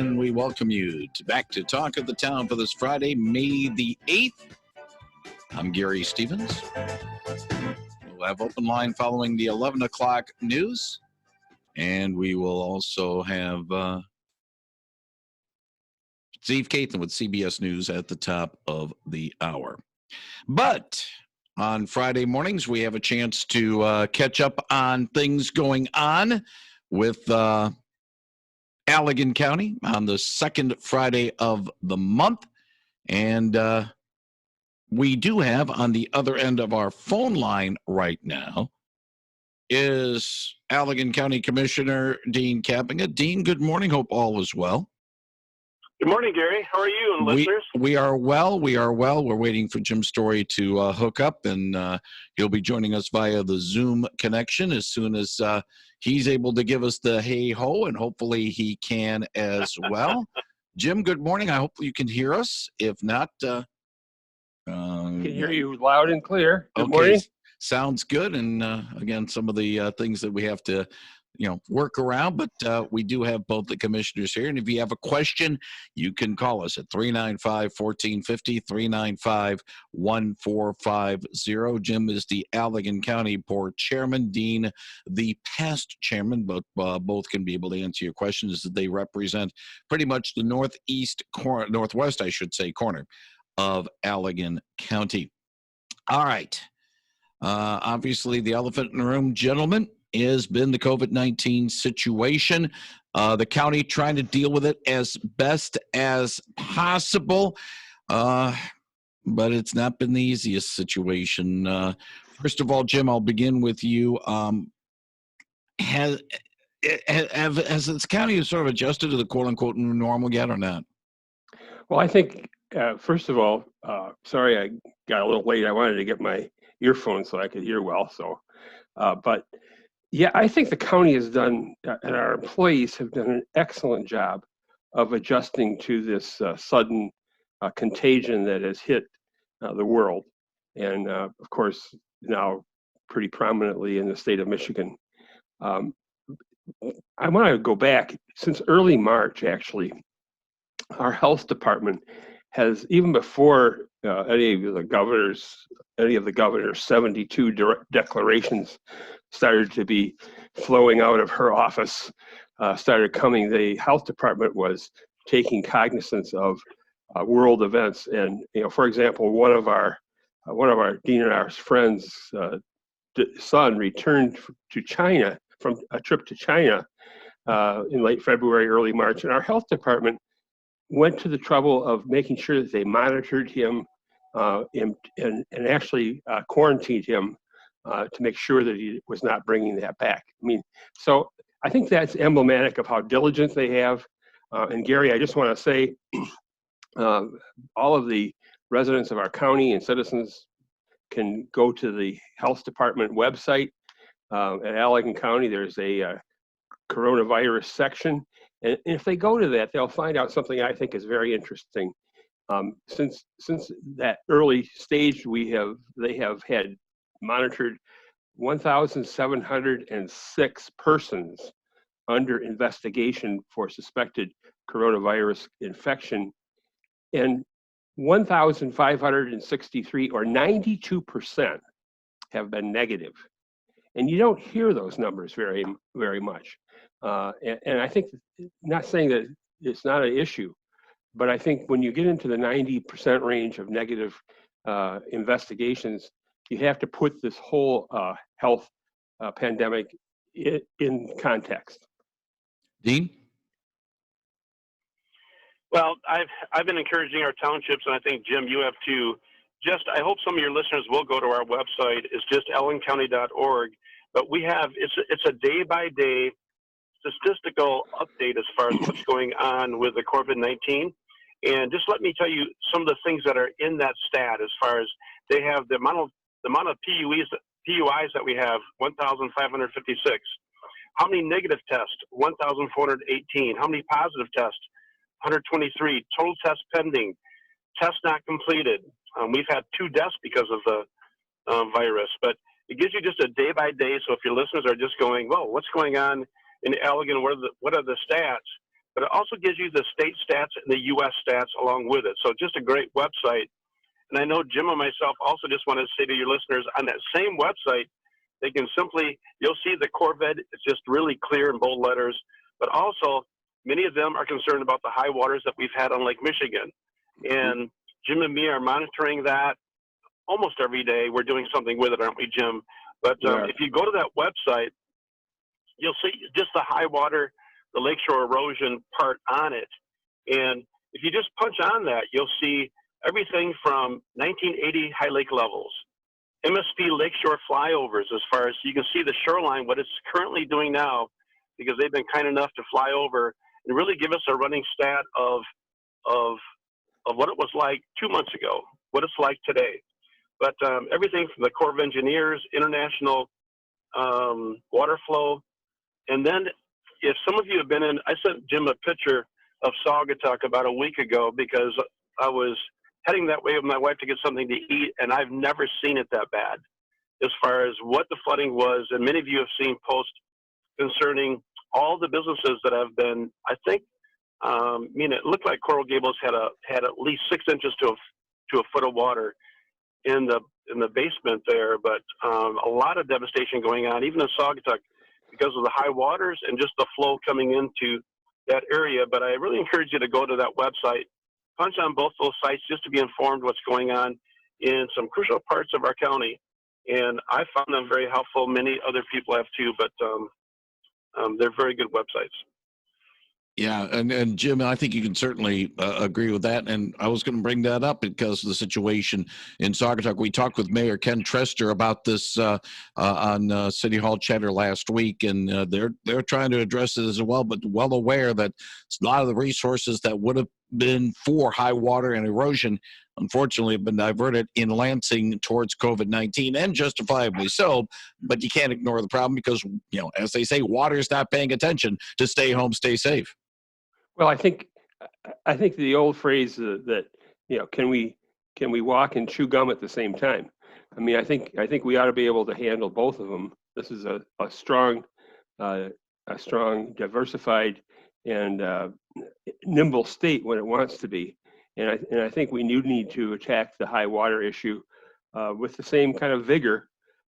and we welcome you back to Talk of the Town for this Friday, May the 8th. I'm Gary Stevens. We'll have open line following the 11 o'clock news, and we will also have Steve Kathan with CBS News at the top of the hour. But on Friday mornings, we have a chance to catch up on things going on with Allegan County on the second Friday of the month. And we do have on the other end of our phone line right now is Allegan County Commissioner Dean Kapenga. Dean, good morning. Hope all is well. Good morning, Gary. How are you and listeners? We are well. We are well. We're waiting for Jim Storey to hook up, and he'll be joining us via the Zoom connection as soon as he's able to give us the hey-ho, and hopefully he can as well. Jim, good morning. I hope you can hear us. If not, I can hear you loud and clear. Good okay. morning. Sounds good. And again, some of the things that we have to work around, but we do have both the commissioners here. And if you have a question, you can call us at 395-1450, 395-1450. Jim is the Allegan County Board Chairman, Dean, the past chairman, but both can be able to answer your questions as they represent pretty much the northwest, I should say, corner of Allegan County. All right. Obviously, the elephant in the room, gentlemen, has been the COVID-19 situation. The county trying to deal with it as best as possible, but it's not been the easiest situation. First of all, Jim, I'll begin with you. Has this county sort of adjusted to the quote-unquote new normal yet or not? Well, I think, first of all, sorry I got a little late. I wanted to get my earphones so I could hear well. But yeah, I think the county has done, and our employees have done an excellent job of adjusting to this sudden contagion that has hit the world. And of course, now pretty prominently in the state of Michigan. I want to go back since early March, actually. Our health department has, even before any of the governor's 72 declarations started to be flowing out of her office, started coming, the health department was taking cognizance of world events. And, for example, one of our Dean and our friends' son returned to China from a trip to China in late February, early March, and our health department went to the trouble of making sure that they monitored him and actually quarantined him to make sure that he was not bringing that back. I mean, so I think that's emblematic of how diligent they have. And Gary, I just want to say, all of the residents of our county and citizens can go to the health department website at Allegan County. There's a coronavirus section. And if they go to that, they'll find out something I think is very interesting. Since that early stage, they have had monitored 1,706 persons under investigation for suspected coronavirus infection, and 1,563, or 92%, have been negative. And you don't hear those numbers very, very much. And I think, not saying that it's not an issue, but I think when you get into the 90% range of negative investigations, you have to put this whole health pandemic in context. Dean? Well, I've been encouraging our townships, and I think, Jim, you have too. I hope some of your listeners will go to our website. It's just allegancounty.org. But we have, it's a day-by-day statistical update as far as what's going on with the COVID-19. And just let me tell you some of the things that are in that stat as far as they have the amount of PUIs that we have, 1,556. How many negative tests? 1,418. How many positive tests? 123. Total tests pending. Tests not completed. We've had 2 deaths because of the virus, but it gives you just a day by day. So if your listeners are just going, well, what's going on in Allegan? What are the stats? but it also gives you the state stats and the U.S. stats along with it. So just a great website. And I know Jim and myself also just want to say to your listeners, on that same website, they can simply, you'll see the Corvid, it's just really clear in bold letters, but also many of them are concerned about the high waters that we've had on Lake Michigan. And Jim and me are monitoring that almost every day. We're doing something with it, aren't we, Jim? But if you go to that website, you'll see just the high water, the lakeshore erosion part on it. And if you just punch on that, you'll see everything from 1980 high lake levels, MSP lakeshore flyovers, as far as you can see the shoreline, what it's currently doing now, because they've been kind enough to fly over and really give us a running stat of what it was like 2 months ago, what it's like today. But everything from the Corps of Engineers, international water flow, and then if some of you have been in, I sent Jim a picture of Saugatuck about a week ago because I was heading that way with my wife to get something to eat, and I've never seen it that bad as far as what the flooding was. And many of you have seen posts concerning all the businesses that have been, I think, it looked like Coral Gables had at least 6 inches to a foot of water in the basement there, but a lot of devastation going on, even in Saugatuck, because of the high waters and just the flow coming into that area. But I really encourage you to go to that website, punch on both those sites just to be informed what's going on in some crucial parts of our county. And I found them very helpful. Many other people have too, but they're very good websites. Yeah, and Jim, I think you can certainly agree with that. And I was going to bring that up because of the situation in Saugatuck. We talked with Mayor Ken Trester about this on City Hall Chatter last week, and they're trying to address it as well, but well aware that a lot of the resources that would have been for high water and erosion, unfortunately, have been diverted in Lansing towards COVID-19, and justifiably so. But you can't ignore the problem because, as they say, water's not paying attention to stay home, stay safe. Well, I think the old phrase that can we walk and chew gum at the same time? I mean, I think we ought to be able to handle both of them. This is a strong, diversified, and nimble state when it wants to be, and I think we need to attack the high water issue with the same kind of vigor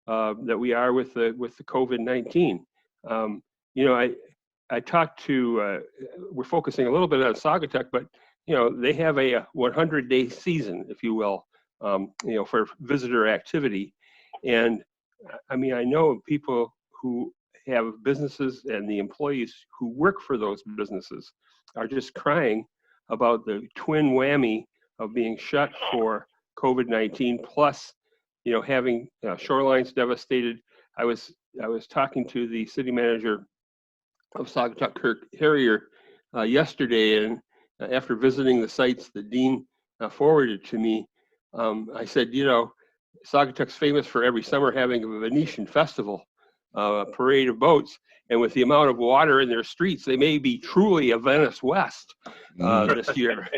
that we are with the COVID-19. I talked to, we're focusing a little bit on Saugatuck, but, they have a 100-day season, if you will, for visitor activity. And I mean, I know people who have businesses and the employees who work for those businesses are just crying about the twin whammy of being shut for COVID-19 plus, having shorelines devastated. I was talking to the city manager of Saugatuck, Kirk Harrier, yesterday, and after visiting the sites that Dean forwarded to me, I said, Saugatuck's famous for every summer having a Venetian festival, parade of boats, and with the amount of water in their streets, they may be truly a Venice West this year.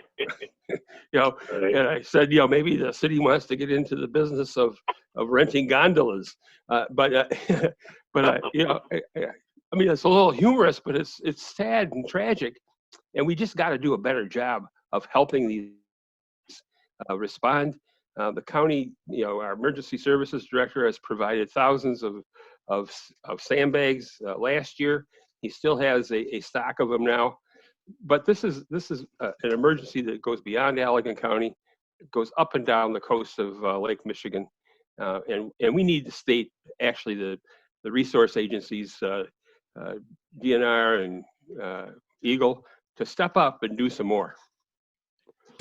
And I said, maybe the city wants to get into the business of renting gondolas, but I mean, it's a little humorous, but it's sad and tragic, and we just got to do a better job of helping these respond. The county, our emergency services director has provided thousands of sandbags last year. He still has a stock of them now, but this is an emergency that goes beyond Allegan County. It goes up and down the coast of Lake Michigan, and we need the state, actually the resource agencies. DNR and Eagle to step up and do some more.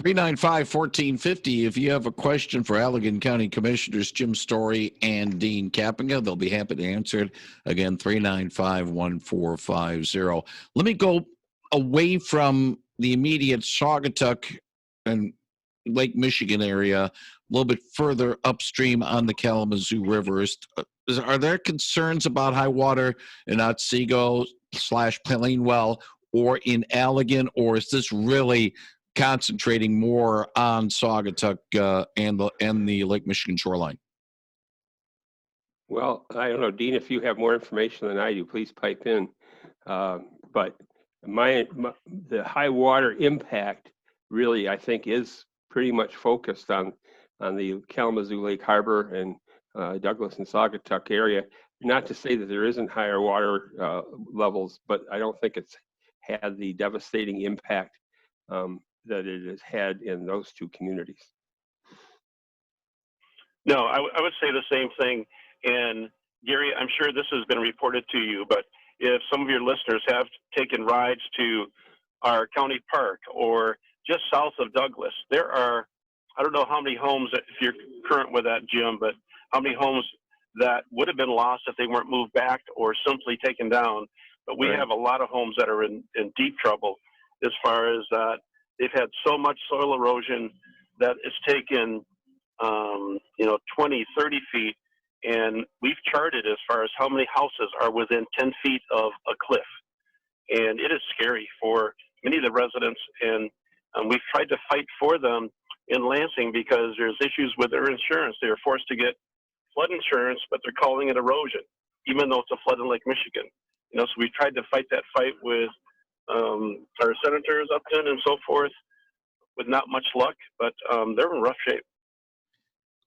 395-1450. If you have a question for Allegan County Commissioners Jim Storey and Dean Kapenga, they'll be happy to answer it. Again, 395-1450. Let me go away from the immediate Saugatuck and Lake Michigan area, a little bit further upstream on the Kalamazoo River. Are there concerns about high water in Otsego/Plainwell or in Allegan, or is this really concentrating more on Saugatuck and the Lake Michigan shoreline? Well, I don't know, Dean, if you have more information than I do, please pipe in. But the high water impact really, I think, is pretty much focused on the Kalamazoo Lake Harbor and Douglas and Saugatuck area. Not to say that there isn't higher water levels, but I don't think it's had the devastating impact that it has had in those two communities. No, I would say the same thing. And Gary, I'm sure this has been reported to you, but if some of your listeners have taken rides to our county park or just south of Douglas, there are, I don't know how many homes, if you're current with that, Jim, but how many homes that would have been lost if they weren't moved back or simply taken down. But we have a lot of homes that are in deep trouble as far as they've had so much soil erosion that it's taken 20, 30 feet. And we've charted as far as how many houses are within 10 feet of a cliff. And it is scary for many of the residents. And we've tried to fight for them in Lansing because there's issues with their insurance. They are forced to get flood insurance, but they're calling it erosion, even though it's a flood in Lake Michigan. So we tried to fight that fight with our senators Upton and so forth with not much luck, but they're in rough shape.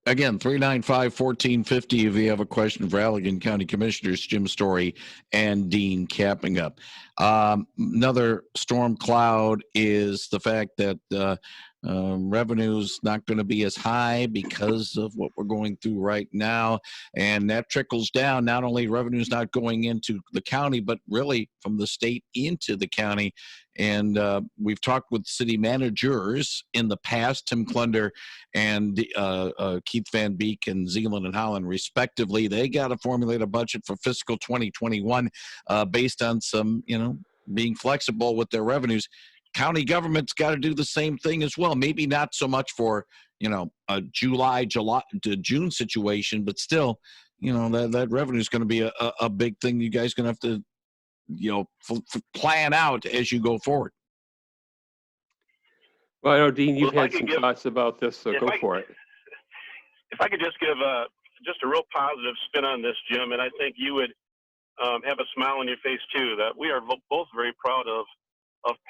Again, 395-1450 if you have a question for Allegan County Commissioners Jim Storey and Dean Kapenga. Another storm cloud is the fact that revenue's not going to be as high because of what we're going through right now. And that trickles down. Not only revenue's not going into the county, but really from the state into the county. And we've talked with city managers in the past, Tim Klunder and Keith Van Beek and Zeeland and Holland, respectively. They got to formulate a budget for fiscal 2021 based on some, being flexible with their revenues. County government's got to do the same thing as well. Maybe not so much for, a July to June situation, but still, that revenue is going to be a big thing. You guys going to have to, plan out as you go forward. Well, I know, Dean, you've had some thoughts about this, so go for it. If I could just give just a real positive spin on this, Jim, and I think you would have a smile on your face too, that we are both very proud of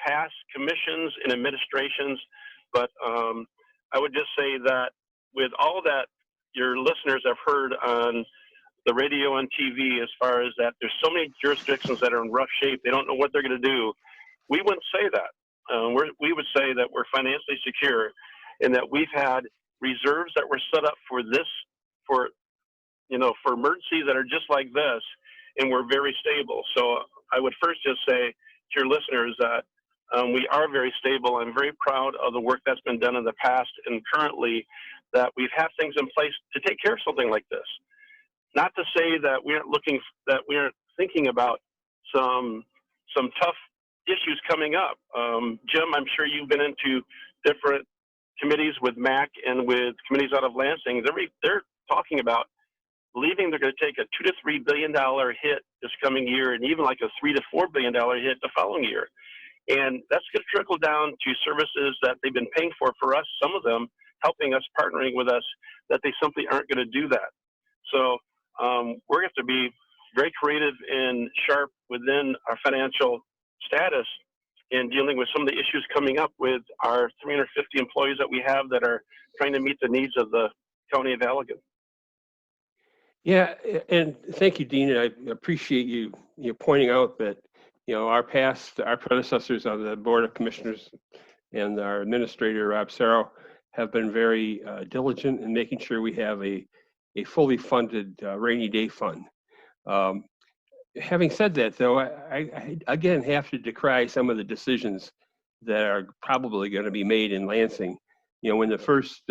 past commissions and administrations. But I would just say that with all that your listeners have heard on the radio and TV, as far as that there's so many jurisdictions that are in rough shape, they don't know what they're going to do. We wouldn't say that. We would say that we're financially secure and that we've had reserves that were set up for this, for emergencies that are just like this, and we're very stable. So I would first just say to your listeners that we are very stable. I'm very proud of the work that's been done in the past and currently, that we've had things in place to take care of something like this. Not to say that we aren't thinking about some tough issues coming up. Jim, I'm sure you've been into different committees with MAC and with committees out of Lansing. They're talking about believing they're going to take a $2 to $3 billion hit this coming year, and even like a $3 to $4 billion hit the following year. And that's going to trickle down to services that they've been paying for us, some of them helping us, partnering with us, that they simply aren't going to do that. So we're going to have to be very creative and sharp within our financial status in dealing with some of the issues coming up with our 350 employees that we have that are trying to meet the needs of the County of Allegan. Yeah, and thank you, Dean. And I appreciate you pointing out that our predecessors on the Board of Commissioners and our administrator Rob Serro have been very diligent in making sure we have a fully funded rainy day fund. Having said that, though, I again have to decry some of the decisions that are probably going to be made in Lansing. When the first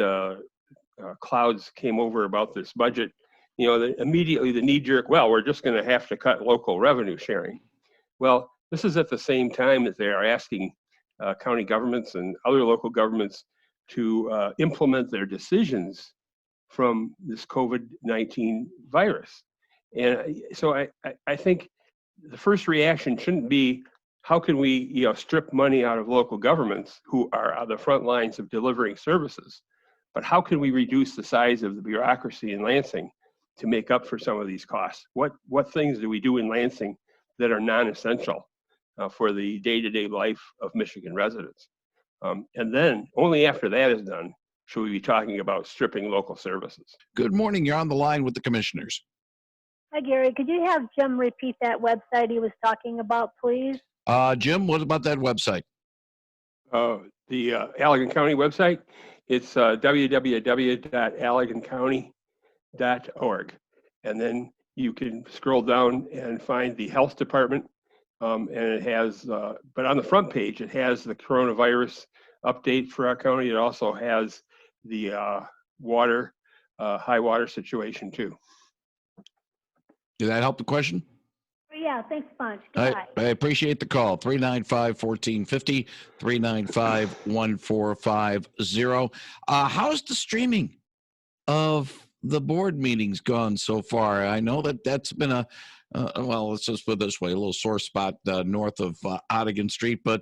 clouds came over about this budget, immediately the knee-jerk, well, we're just going to have to cut local revenue sharing. Well, this is at the same time that they are asking county governments and other local governments to implement their decisions from this COVID-19 virus. And so I think the first reaction shouldn't be, how can we strip money out of local governments who are on the front lines of delivering services, but how can we reduce the size of the bureaucracy in Lansing to make up for some of these costs? What things do we do in Lansing that are non-essential? for the day-to-day life of Michigan residents. And then only after that is done should we be talking about stripping local services. Good morning. You're on the line with the commissioners. Hi, Gary. Could you have Jim repeat that website he was talking about, please? Jim, what about that website? The Allegan County website, it's www.allegancounty.org. And then you can scroll down and find the health department. And it has, but on the front page, it has the coronavirus update for our county. It also has the high water situation too. Did that help the question? Yeah, thanks a bunch. I Goodbye. appreciate the call. 395-1450, 395-1450. How's the streaming of the board meetings gone so far? I know that's been well, let's just put it this way, a little sore spot north of Allegan Street, but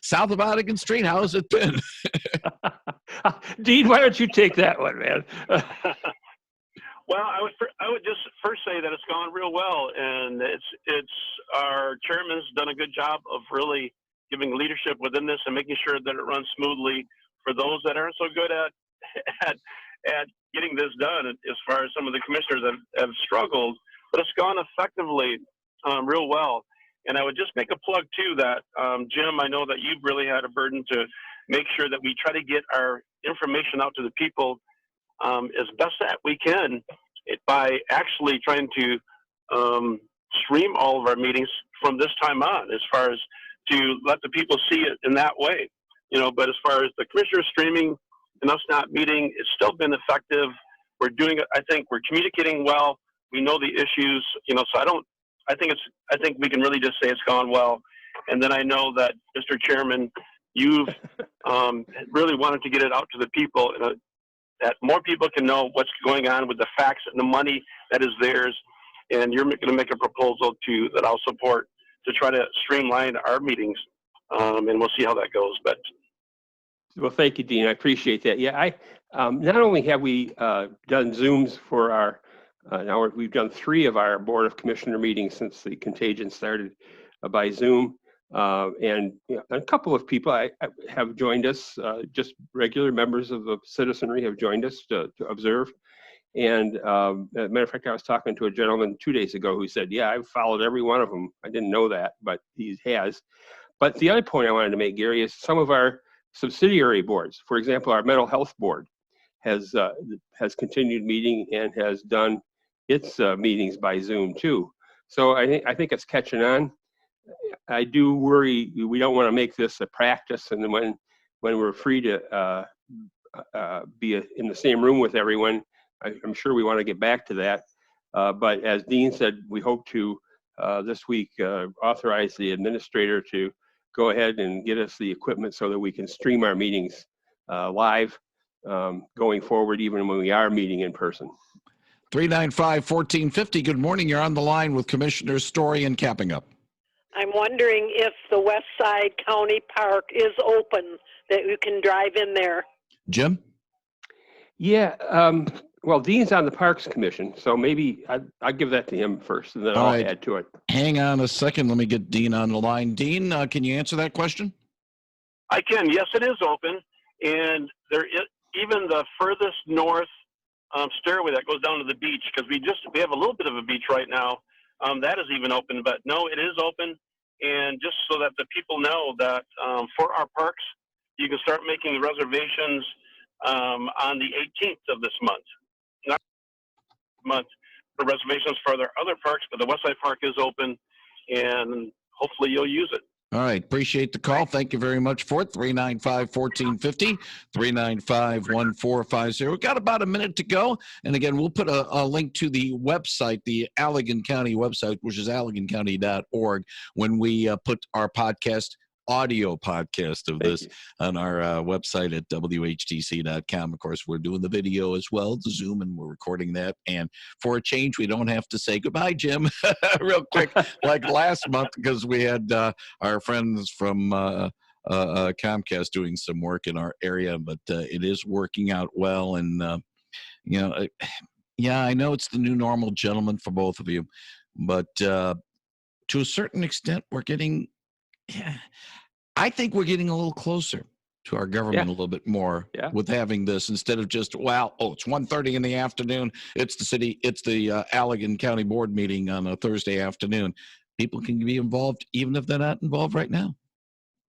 south of Allegan Street, how has it been? Dean, why don't you take that one, man? Well, I would just first say that it's gone real well, and it's our chairman's done a good job of really giving leadership within this and making sure that it runs smoothly for those that aren't so good at getting this done. As far as some of the commissioners have struggled, but it's gone effectively, real well. And I would just make a plug too that Jim, I know that you've really had a burden to make sure that we try to get our information out to the people as best that we can by actually trying to stream all of our meetings from this time on, as far as to let the people see it in that way, but as far as the commissioner streaming and us not meeting, it's still been effective. We're doing it. I think we're communicating well. We know the issues, so I think we can really just say it's gone well. And then I know that, Mr. Chairman, you've really wanted to get it out to the people that more people can know what's going on with the facts and the money that is theirs. And you're going to make a proposal that I'll support to try to streamline our meetings. And we'll see how that goes. But well, thank you, Dean. I appreciate that. Yeah, not only have we done Zooms for our, now we've done 3 of our Board of Commissioner meetings since the contagion started by Zoom. And a couple of people have joined us, just regular members of the citizenry have joined us to observe. And as a matter of fact, I was talking to a gentleman 2 days ago who said, yeah, I've followed every one of them. I didn't know that, but he has. But the other point I wanted to make, Gary, is some of our subsidiary boards, for example, our mental health board has continued meeting and has done its meetings by Zoom too. So I think it's catching on. I do worry we don't want to make this a practice, and then when we're free to be in the same room with everyone, I'm sure we want to get back to that. But as Dean said, we hope to this week authorize the administrator to go ahead and get us the equipment so that we can stream our meetings live going forward, even when we are meeting in person. 395-1450. Good morning. You're on the line with Commissioners Storey and Kapenga. I'm wondering if the West Side County Park is open, that you can drive in there. Jim? Yeah, well, Dean's on the Parks Commission, so maybe I'll give that to him first, and then I'll add to it. Hang on a second. Let me get Dean on the line. Dean, can you answer that question? I can. Yes, it is open. And there is even the furthest north stairway that goes down to the beach, because we have a little bit of a beach right now. That is even open, but no, it is open. And just so that the people know that for our parks, you can start making reservations on the 18th of this month. Not for reservations for their other parks, but the Westside Park is open, and hopefully you'll use it. All right. Appreciate the call. Thank you very much for it. 395-1450, 395-1450. Got about a minute to go. And again, we'll put a link to the website, the Allegan County website, which is allegancounty.org, when we put our audio podcast of this on our website at WHTC.com. Of course, we're doing the video as well, the Zoom, and we're recording that. And for a change, we don't have to say goodbye, Jim, real quick, like last month, because we had our friends from Comcast doing some work in our area, but it is working out well. And, yeah, I know it's the new normal, gentlemen, for both of you, but to a certain extent, we're getting I think we're getting a little closer to our government a little bit more with having this instead of just, it's 1:30 in the afternoon. It's the Allegan County Board meeting on a Thursday afternoon. People can be involved even if they're not involved right now.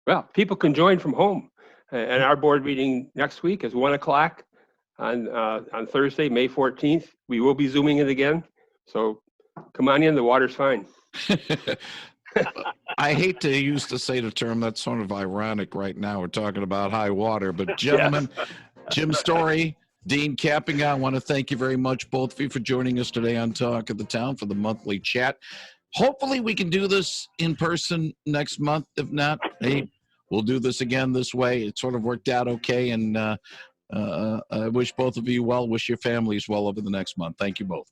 Well, people can join from home. And our board meeting next week is 1 o'clock on Thursday, May 14th. We will be Zooming it again. So come on in, the water's fine. I hate to use the term, that's sort of ironic right now. We're talking about high water, but gentlemen, Jim Storey, Dean Kapenga, I want to thank you very much, both of you, for joining us today on Talk of the Town for the monthly chat. Hopefully we can do this in person next month. If not, hey, we'll do this again this way. It sort of worked out okay, and I wish both of you well, wish your families well over the next month. Thank you both.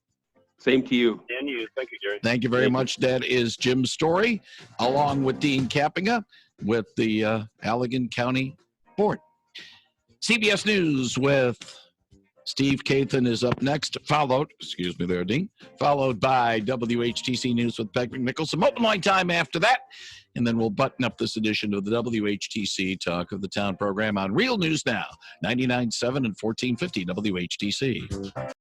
Same to you. And you. Thank you, Gary. Thank you very much. That is Jim Storey, along with Dean Kapenga with the Allegan County Board. CBS News with Steve Kathan is up next, followed by WHTC News with Peg McNichols. Some open line time after that, and then we'll button up this edition of the WHTC Talk of the Town program on Real News Now, 99.7 and 1450 WHTC.